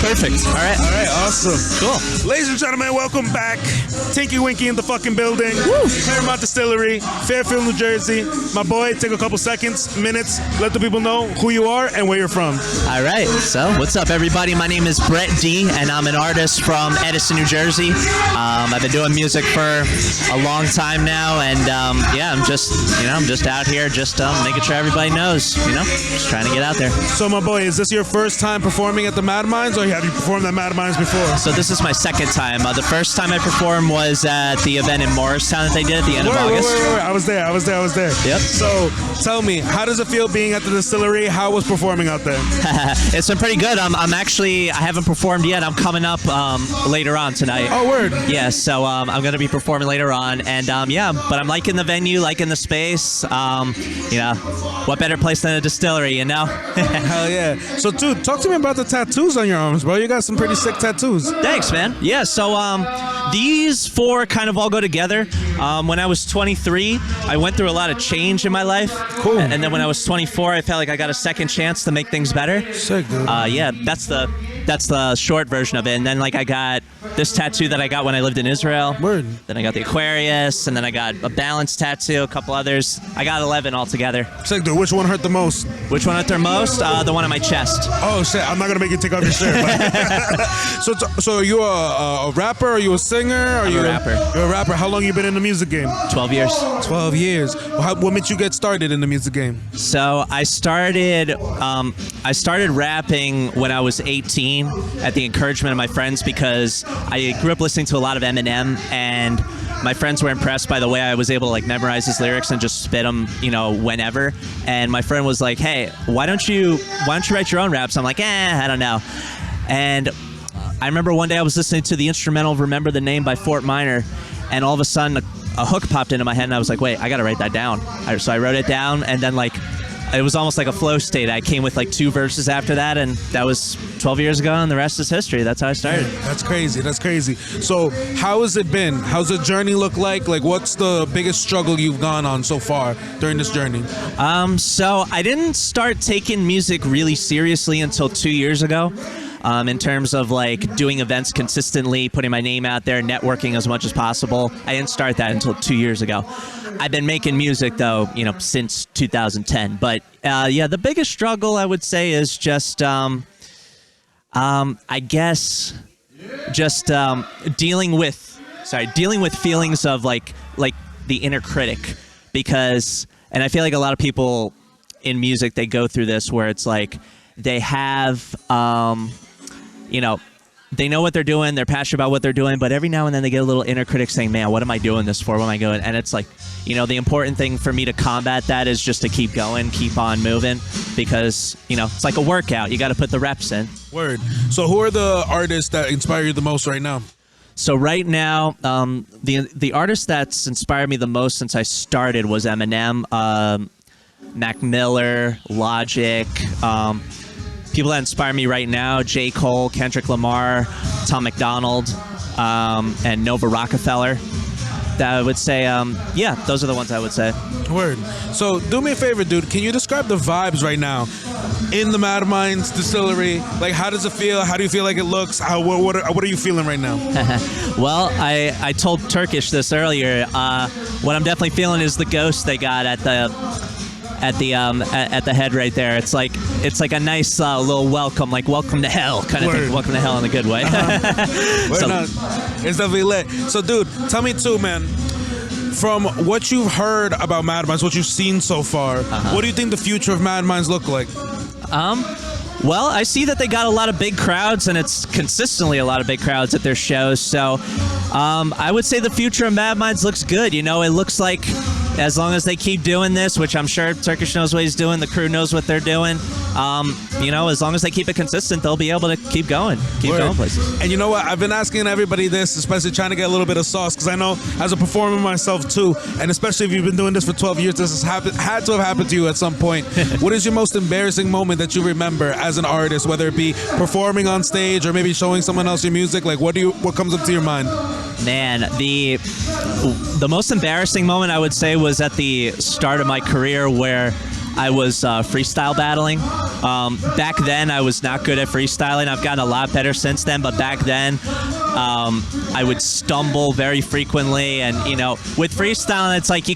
perfect. All right. All right, awesome. Cool. Ladies and gentlemen, welcome back. Tinky Winky in the fucking building. Woo. Claremont Distillery, Fairfield, New Jersey. My boy, take a couple seconds, minutes, let the people know who you are and where you're from. All right. So, what's up, everybody? My name is Brett D, and I'm an artist from Edison, New Jersey. I've been doing music for a long time now, and yeah, I'm just out here, just making sure everybody knows. Just trying to get out there. So, my boy, is this your first time performing at the Mad Minds, or have you performed at Mad Minds before? So this is my second time. The first time I performed was at the event in Morristown that they did at the end of August. Wait. I was there. Yep. So tell me, how does it feel being at the distillery? How was performing out there? It's been pretty good. I haven't performed yet. I'm coming up later on tonight. Oh, word. Yeah, so I'm going to be performing later on. And yeah, but I'm liking the venue, liking the space. What better place than a distillery, Hell yeah. So, dude, talk to me about the tattoos on your arms, bro. You got some pretty sick tattoos. Thanks, man. Yeah, so these four kind of all go together. When I was 23, I went through a lot of change in my life. Cool. And then when I was 24, I felt like I got a second chance to make things better. Sick, dude. Yeah, that's the short version of it. And then I got this tattoo that I got when I lived in Israel. Word. Then I got the Aquarius, and then I got a balance tattoo, a couple others. I got 11 altogether. Sick, dude. Which one hurt the most? Which one hurt the most? The one on my chest. Oh shit! I'm not gonna make you take off your shirt. So are you a rapper? Are you a singer? I'm a rapper. You're a rapper. How long you been in the music game? 12 years. 12 years. What made you get started in the music game? So I started rapping when I was 18 at the encouragement of my friends, because I grew up listening to a lot of Eminem, and my friends were impressed by the way I was able to memorize his lyrics and just spit them, whenever. And my friend was like, "Hey, why don't you write your own raps?" I'm like, I don't know. And I remember one day I was listening to the instrumental "Remember the Name" by Fort Minor, and all of a sudden a hook popped into my head, and I was like, wait, I gotta write that down. So I wrote it down, and then it was almost like a flow state. I came with 2 verses after that, and that was 12 years ago, and the rest is history. That's how I started. That's crazy. So how has it been? How's the journey look like? What's the biggest struggle you've gone on so far during this journey? So I didn't start taking music really seriously until 2 years ago. In terms of doing events consistently, putting my name out there, networking as much as possible. I didn't start that until 2 years ago. I've been making music though, since 2010. But yeah, the biggest struggle I would say is just, I guess, just dealing with feelings of the inner critic, because, and I feel like a lot of people in music, they go through this where it's they have. They know what they're doing, they're passionate about what they're doing, but every now and then they get a little inner critic saying, man, what am I doing this for? What am I doing? And it's the important thing for me to combat that is just to keep going, keep on moving, because, it's like a workout. You got to put the reps in. Word. So who are the artists that inspire you the most right now? So right now, the artist that's inspired me the most since I started was Eminem, Mac Miller, Logic, people that inspire me right now: J. Cole, Kendrick Lamar, Tom McDonald, and Nova Rockefeller. That I would say, yeah, those are the ones I would say. Word. So do me a favor, dude. Can you describe the vibes right now in the Mad Minds Distillery? How does it feel? How do you feel like it looks? What are you feeling right now? Well, I told Turkish this earlier. What I'm definitely feeling is the ghost they got at the head right there. It's like a nice little welcome, welcome to hell kind of thing. Welcome to hell in a good way. It's definitely lit. So, dude, tell me too, man. From what you've heard about Mad Minds, what you've seen so far, what do you think the future of Mad Minds look like? Well, I see that they got a lot of big crowds, and it's consistently a lot of big crowds at their shows. So, I would say the future of Mad Minds looks good. It looks like, as long as they keep doing this, which I'm sure Turkish knows what he's doing, the crew knows what they're doing, as long as they keep it consistent, they'll be able to keep going places. And you know what? I've been asking everybody this, especially trying to get a little bit of sauce, because I know as a performer myself too, and especially if you've been doing this for 12 years, this had to have happened to you at some point. What is your most embarrassing moment that you remember as an artist, whether it be performing on stage or maybe showing someone else your music? What comes up to your mind? Man, the most embarrassing moment I would say was at the start of my career, where I was freestyle battling. Back then, I was not good at freestyling. I've gotten a lot better since then, but back then, I would stumble very frequently. And, you know, with freestyling, it's like you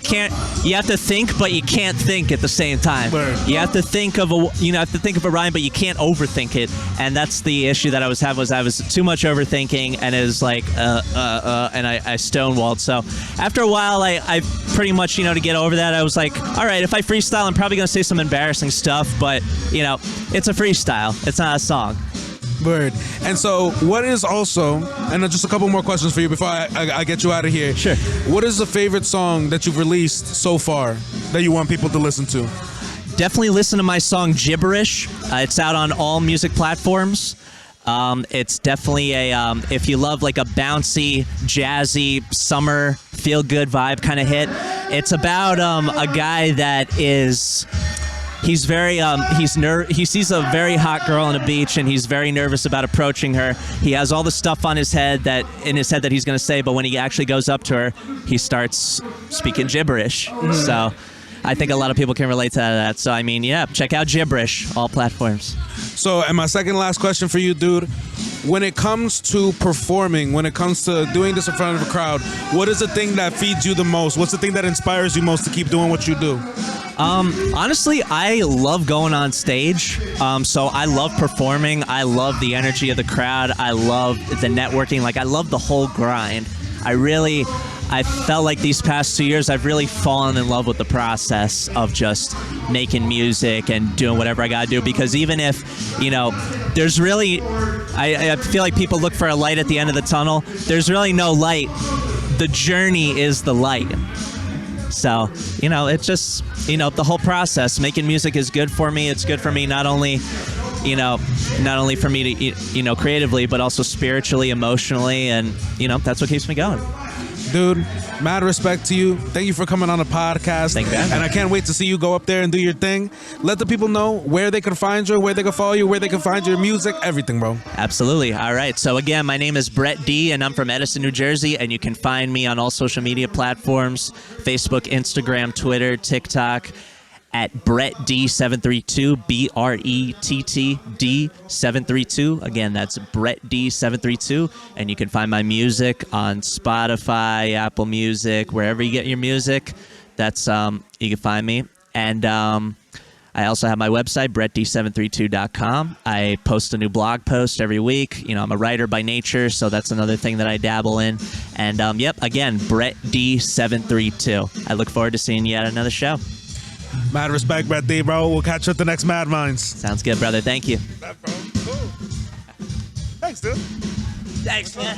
have to think, but you can't think at the same time. Word. You have to think of a rhyme, but you can't overthink it. And that's the issue that I was having, was I was too much overthinking, and it was like, and I stonewalled. So after a while, I pretty much, you know, to get over that, I was like, all right, if I freestyle, I'm probably going to say some embarrassing stuff, but, you know, it's a freestyle. It's not a song. Word. And so, what is also, and just a couple more questions for you before I get you out of here. Sure. What is the favorite song that you've released so far that you want people to listen to? Definitely listen to my song Gibberish. It's out on all music platforms. It's definitely if you love like a bouncy, jazzy, summer, feel-good vibe kind of hit. It's about a guy that is... He's very he sees a very hot girl on a beach, and he's very nervous about approaching her. He has all the stuff on his head that he's going to say, but when he actually goes up to her, he starts speaking gibberish. So I think a lot of people can relate to that. So I mean, yeah, check out Gibberish, all platforms. So, and my second last question for you, dude. When it comes to performing, when it comes to doing this in front of a crowd, what is the thing that feeds you the most? What's the thing that inspires you most to keep doing what you do? Honestly, I love going on stage. So I love performing. I love the energy of the crowd. I love the networking. Like, I love the whole grind. I felt like these past 2 years, I've really fallen in love with the process of just making music and doing whatever I gotta do. Because even if, you know, there's really, I feel like people look for a light at the end of the tunnel. There's really no light. The journey is the light. So, you know, it's just, you know, the whole process. Making music is good for me. It's good for me not only for me to, you know, creatively, but also spiritually, emotionally, and, you know, that's what keeps me going. Dude, mad respect to you. Thank you for coming on the podcast. Thank you. And I can't wait to see you go up there and do your thing. Let the people know where they can find you, where they can follow you, where they can find your music, everything, bro. Absolutely. All right. So again, my name is Brett D, and I'm from Edison, New Jersey, and you can find me on all social media platforms: Facebook, Instagram, Twitter, TikTok, at Brett D732, BRETT D732. Again, that's Brett D732. And you can find my music on Spotify, Apple Music, wherever you get your music. That's you can find me. And I also have my website, brettd732.com. I post a new blog post every week. You know, I'm a writer by nature, so that's another thing that I dabble in. And yep, again, Brett D732. I look forward to seeing you at another show. Mad respect, Brett D, bro. We'll catch you at the next Mad Minds. Sounds good, brother. Thank you. That, bro. Cool. Thanks, dude. Thanks, man.